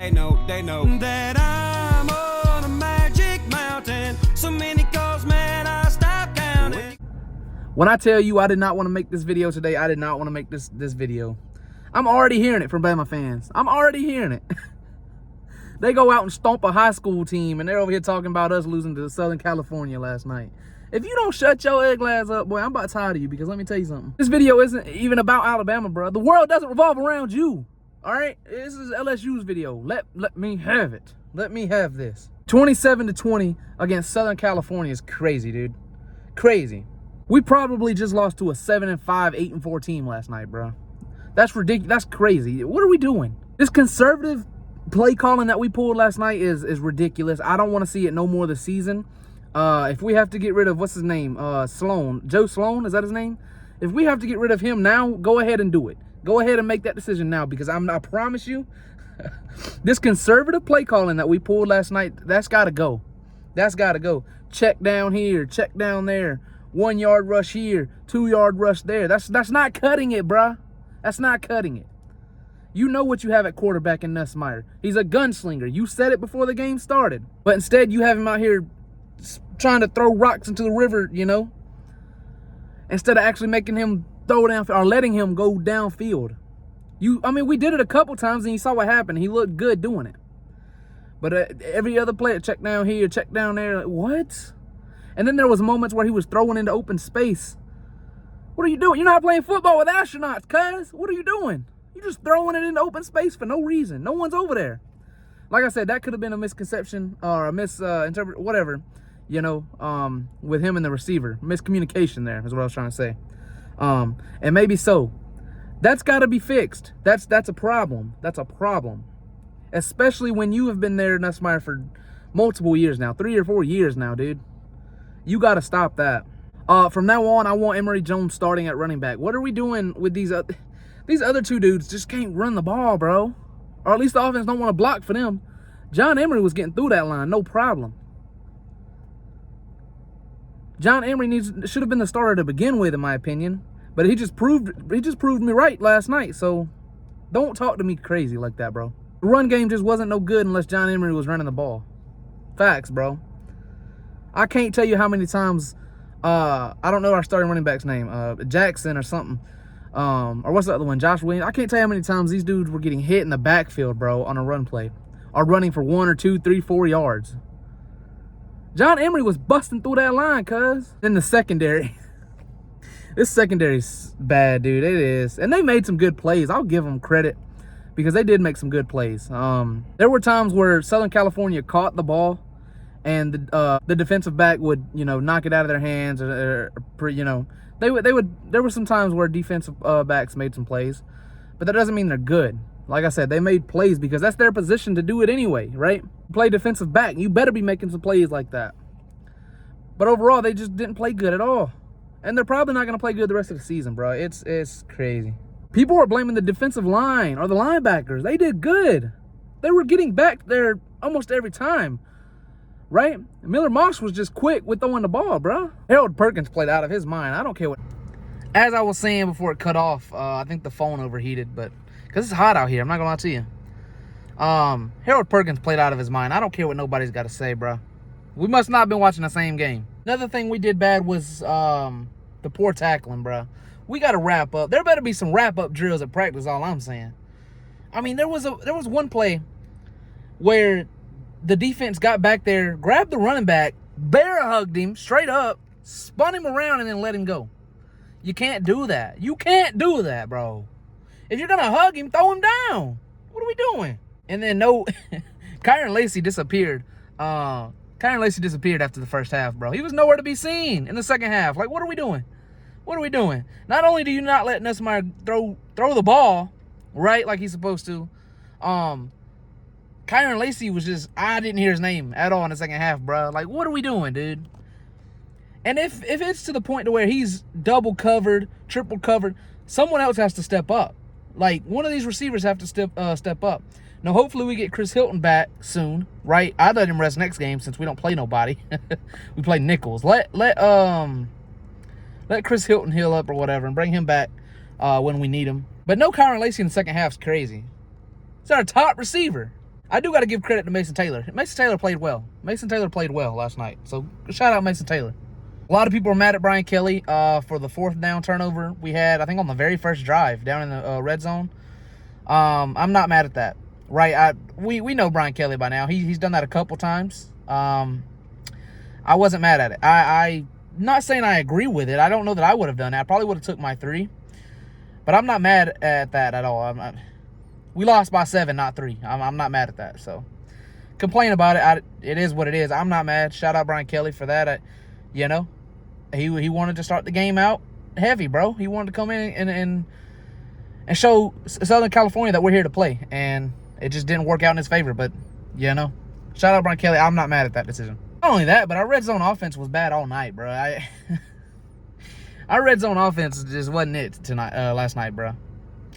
They know that I'm on a magic mountain. So many calls, man, I stop counting. When I tell you I did not want to make this video today, I did not want to make this video. I'm already hearing it from Bama fans. I'm already hearing it. They go out and stomp a high school team, and they're over here talking about us losing to Southern California last night. If you don't shut your egg glass up, boy, I'm about tired of you, because let me tell you something. This video isn't even about Alabama, bro. The world doesn't revolve around you. All right? This is LSU's video. Let me have it. Let me have this. 27-20 against Southern California is crazy, dude. Crazy. We probably just lost to a 7-5, 8-4 team last night, bro. That's ridiculous. That's crazy. What are we doing? This conservative play calling that we pulled last night is ridiculous. I don't want to see it no more this season. If we have to get rid of, what's his name? Sloan. Joe Sloan, is that his name? If we have to get rid of him now, go ahead and do it. Go ahead and make that decision now, because I promise you, this conservative play calling that we pulled last night, that's got to go. That's got to go. Check down here, check down there, 1 yard rush here, 2 yard rush there. That's not cutting it, bruh. That's not cutting it. You know what you have at quarterback in Nussmeier. He's a gunslinger. You said it before the game started. But instead, you have him out here trying to throw rocks into the river, you know, instead of actually making him throw down or letting him go downfield. I mean, we did it a couple times and you saw what happened. He looked good doing it. But every other player, check down here, check down there. Like, what? And then there was moments where he was throwing into open space. What are you doing? You're not playing football with astronauts, cuz. What are you doing? You're just throwing it into open space for no reason. No one's over there. Like I said, that could have been a misconception or a misinterpret, whatever, you know, with him and the receiver. Miscommunication there is what I was trying to say. And maybe so. That's got to be fixed. That's a problem. That's a problem. Especially when you have been there, Nussmeier, for multiple years now. 3 or 4 years now, dude. You got to stop that. From now on, I want Emory Jones starting at running back. What are we doing with these other two dudes? Just can't run the ball, bro. Or at least the offense don't want to block for them. John Emery was getting through that line, no problem. John Emery should have been the starter to begin with, in my opinion. But he just proved me right last night. So don't talk to me crazy like that, bro. The run game just wasn't no good unless John Emery was running the ball. Facts, bro. I can't tell you how many times, I don't know our starting running back's name, Jackson or something. Or what's the other one? Josh Williams. I can't tell you how many times these dudes were getting hit in the backfield, bro, on a run play. Or running for 1 or 2, 3, 4 yards. John Emery was busting through that line, cuz. Then the secondary. This secondary's bad, dude. It is. And they made some good plays. I'll give them credit, because they did make some good plays. There were times where Southern California caught the ball and the defensive back would, you know, knock it out of their hands, or you know, there were some times where defensive backs made some plays, but that doesn't mean they're good. Like I said, they made plays because that's their position to do it anyway, right? Play defensive back. You better be making some plays like that. But overall, they just didn't play good at all. And they're probably not going to play good the rest of the season, bro. It's crazy. People were blaming the defensive line or the linebackers. They did good. They were getting back there almost every time, right? Miller Moss was just quick with throwing the ball, bro. Harold Perkins played out of his mind. I don't care what. As I was saying before it cut off, I think the phone overheated, but because it's hot out here, I'm not going to lie to you. Harold Perkins played out of his mind. I don't care what nobody's got to say, bro. We must not have been watching the same game. Another thing we did bad was the poor tackling, bro. We got to wrap up. There better be some wrap-up drills at practice, all I'm saying. I mean, there was one play where the defense got back there, grabbed the running back, bear hugged him straight up, spun him around, and then let him go. You can't do that. You can't do that, bro. If you're going to hug him, throw him down. What are we doing? And then Kyron Lacey disappeared. Kyron Lacey disappeared after the first half, bro. He was nowhere to be seen in the second half. Like, what are we doing? What are we doing? Not only do you not let Nussmeier throw the ball, right, like he's supposed to, Kyron Lacey was just, I didn't hear his name at all in the second half, bro. Like, what are we doing, dude? And if it's to the point to where he's double covered, triple covered, someone else has to step up. Like, one of these receivers have to step up. Now, hopefully we get Chris Hilton back soon, right? I'd let him rest next game since we don't play nobody. We play nickels. Let Chris Hilton heal up or whatever and bring him back when we need him. But no Kyron Lacey in the second half is crazy. He's our top receiver. I do got to give credit to Mason Taylor. Mason Taylor played well. Mason Taylor played well last night. So shout out Mason Taylor. A lot of people are mad at Brian Kelly for the 4th down turnover we had, I think, on the very first drive down in the red zone. I'm not mad at that. Right? We know Brian Kelly by now. He's done that a couple times. I wasn't mad at it. I not saying I agree with it. I don't know that I would have done that. I probably would have took my 3. But I'm not mad at that at all. We lost by 7, not 3. I'm not mad at that. So complain about it. It is what it is. I'm not mad. Shout out Brian Kelly for that. You know, he wanted to start the game out heavy, bro. He wanted to come in and show Southern California that we're here to play. And it just didn't work out in his favor. But, you know, shout out Brian Kelly. I'm not mad at that decision. Not only that, but our red zone offense was bad all night, bro. Our red zone offense just wasn't it tonight, last night, bro.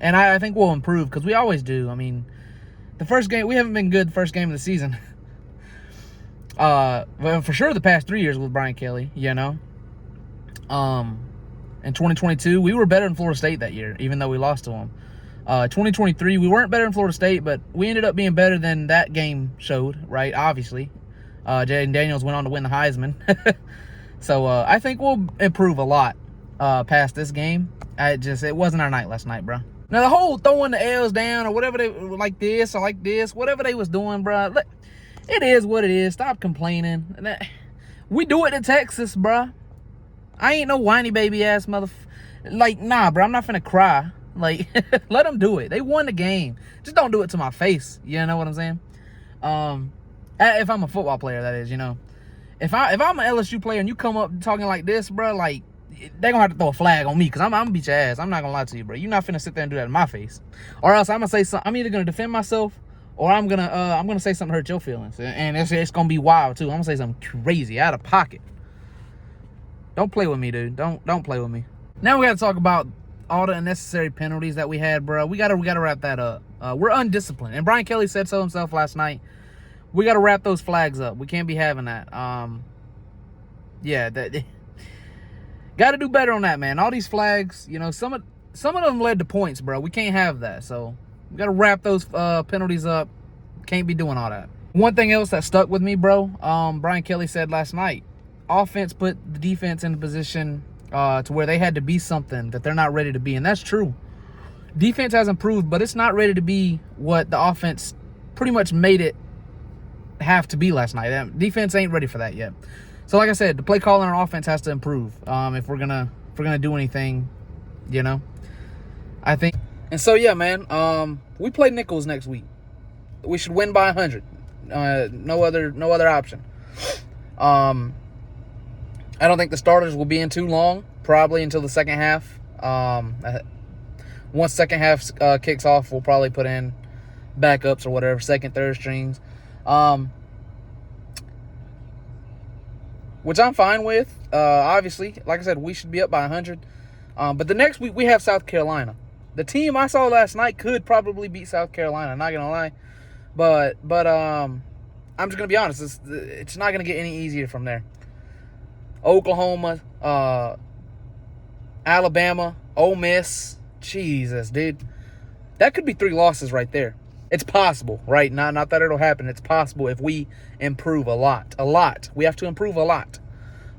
And I think we'll improve because we always do. I mean, the first game, we haven't been good the first game of the season. Well, for sure the past 3 years with Brian Kelly, you know. In 2022, we were better than Florida State that year, even though we lost to them. 2023, we weren't better than Florida State, but we ended up being better than that game showed, right? Obviously. Jaden Daniels went on to win the Heisman. So I think we'll improve a lot past this game. It wasn't our night last night, bro. Now, the whole throwing the L's down or whatever they like this, whatever they was doing, bro, it is what it is. Stop complaining. We do it in Texas, bro. I ain't no whiny baby ass like, nah, bro, I'm not finna cry. Like, let them do it. They won the game. Just don't do it to my face. You know what I'm saying? If I'm a football player, that is, you know. If I'm an LSU player and you come up talking like this, bro, like, they're gonna have to throw a flag on me because I'm gonna beat your ass. I'm not gonna lie to you, bro. You're not finna sit there and do that in my face. Or else I'm gonna say something. I'm either gonna defend myself or I'm gonna say something to hurt your feelings. And it's gonna be wild too. I'm gonna say something crazy out of pocket. Don't play with me, dude. Don't play with me. Now we gotta talk about all the unnecessary penalties that we had, bro. We gotta wrap that up. We're undisciplined. And Brian Kelly said so himself last night. We gotta wrap those flags up. We can't be having that. Yeah, got to do better on that, man. All these flags, you know, some of them led to points, bro. We can't have that. So we got to wrap those penalties up. Can't be doing all that. One thing else that stuck with me, bro, Brian Kelly said last night, offense put the defense in a position to where they had to be something that they're not ready to be. And that's true. Defense has improved, but it's not ready to be what the offense pretty much made it have to be last night. Defense ain't ready for that yet. So like I said, the play calling on our offense has to improve if we're gonna do anything, you know. I think. And so yeah, man. We play Nichols next week. We should win by 100. No other option. I don't think the starters will be in too long. Probably until the second half. Once second half kicks off, we'll probably put in backups or whatever, second, third strings. Which I'm fine with. Obviously, like I said, we should be up by 100. But the next week we have South Carolina. The team I saw last night could probably beat South Carolina. Not gonna lie, but I'm just gonna be honest. It's not gonna get any easier from there. Oklahoma, Alabama, Ole Miss. Jesus, dude, that could be 3 losses right there. It's possible, right? Not that it'll happen. It's possible if we improve a lot. A lot. We have to improve a lot.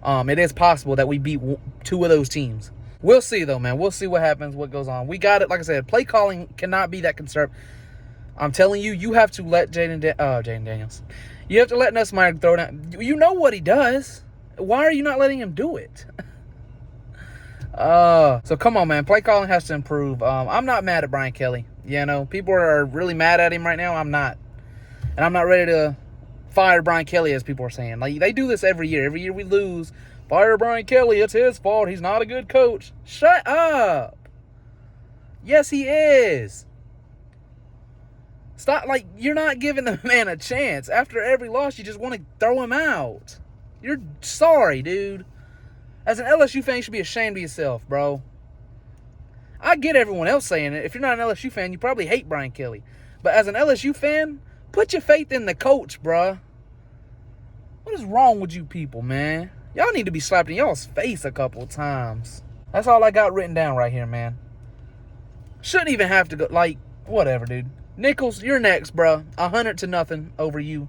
It is possible that we beat 2 of those teams. We'll see, though, man. We'll see what happens, what goes on. We got it. Like I said, play calling cannot be that conservative. I'm telling you, you have to let Jaden Daniels. You have to let Nussmeier throw down. You know what he does. Why are you not letting him do it? So come on, man. Play calling has to improve. I'm not mad at Brian Kelly. You know, people are really mad at him right now. I'm not. And I'm not ready to fire Brian Kelly, as people are saying. Like, they do this every year. Every year we lose. Fire Brian Kelly. It's his fault. He's not a good coach. Shut up. Yes, he is. Stop. Like, you're not giving the man a chance. After every loss, you just want to throw him out. You're sorry, dude. As an LSU fan, you should be ashamed of yourself, bro. I get everyone else saying it. If you're not an LSU fan, you probably hate Brian Kelly. But as an LSU fan, put your faith in the coach, bruh. What is wrong with you people, man? Y'all need to be slapped in y'all's face a couple times. That's all I got written down right here, man. Shouldn't even have to go. Like, whatever, dude. Nichols, you're next, bro. 100-0 over you.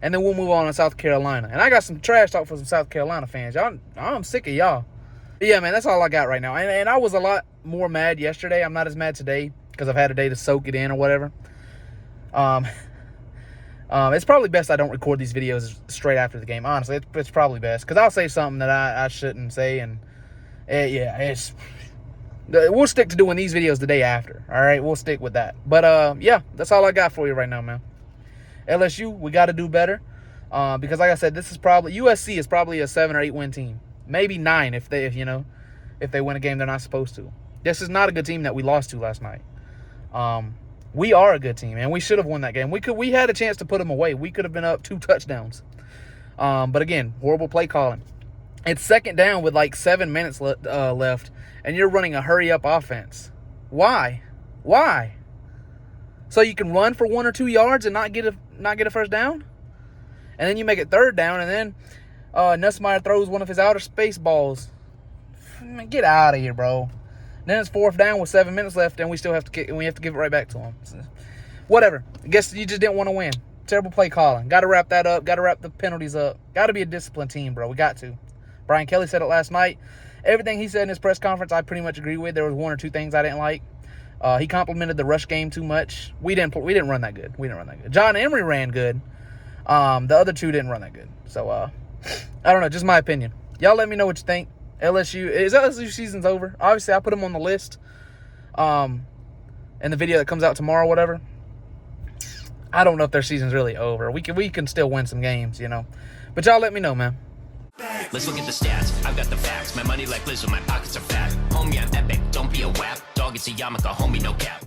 And then we'll move on to South Carolina. And I got some trash talk for some South Carolina fans. I'm sick of y'all. But yeah, man, that's all I got right now. And I was a lot more mad yesterday. I'm not as mad today because I've had a day to soak it in or whatever. It's probably best I don't record these videos straight after the game. Honestly, it's probably best because I'll say something that I shouldn't say. And we'll stick to doing these videos the day after. All right, we'll stick with that. But yeah, that's all I got for you right now, man. LSU, we got to do better because, like I said, USC is probably a 7 or 8 win team, maybe 9 if they win a game they're not supposed to. This is not a good team that we lost to last night. We are a good team, and we should have won that game. We had a chance to put them away. We could have been up 2 touchdowns. But again, horrible play calling. It's second down with like 7 minutes left, and you're running a hurry-up offense. Why? So you can run for 1 or 2 yards and not get a first down? And then you make it third down, and then Nussmeier throws one of his outer space balls. Man, get out of here, bro. Then it's fourth down with 7 minutes left, and we still have to give it right back to him. So, whatever. I guess you just didn't want to win. Terrible play calling. Got to wrap that up. Got to wrap the penalties up. Got to be a disciplined team, bro. We got to. Brian Kelly said it last night. Everything he said in his press conference, I pretty much agree with. There was 1 or 2 things I didn't like. He complimented the rush game too much. We didn't run that good. John Emery ran good. The other 2 didn't run that good. So I don't know. Just my opinion. Y'all let me know what you think. LSU season's over. Obviously, I put them on the list. In the video that comes out tomorrow, whatever. I don't know if their season's really over. We can still win some games, you know. But y'all let me know, man. Let's look at the stats. I've got the facts. My money like Lizzo, my pockets are fat. Homie, I'm epic. Don't be a wap. Dog, it's a yarmulke. Homie, no cap.